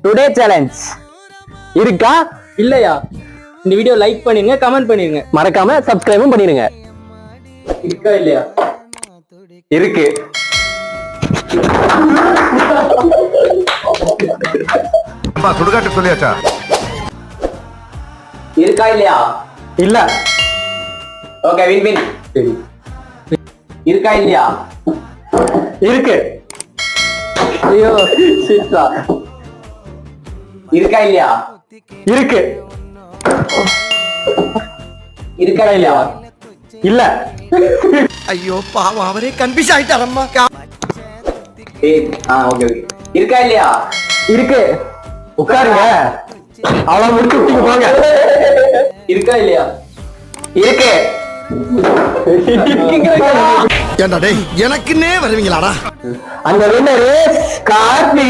Today challenge இருக்கா இல்லையா? இந்த வீடியோ லைக் பண்ணிருங்க, கமெண்ட் பண்ணிருங்க, மறக்காம சப்ஸ்கிரைபும் பண்ணிருங்க. இருக்கா இல்லையா? இருக்கு. சுடுகாட்டு சொல்லியாச்சா? இருக்கா இல்லையா? இல்ல. Okay, win win. சரி, இருக்கா இல்லையா? இருக்கு. ஐயோ சிட்ரா. இருக்கா இல்லையா? இருக்கு. இருக்கா இல்லையா? இல்ல. ஐயோ பாவம், அவரே கன்ஃபியூஸ் ஆயிட்டாரம்மா. Okay okay. இருக்கா இல்லையா? இருக்கு. உட்காருங்க. அவ்வளவு முடிச்சு போங்க. இருக்கா இல்லையா? இருக்கு. ஏண்டா டேய், எனக்குன்னே வருவீங்களாடா? அந்த வின்னர் கார்த்தி.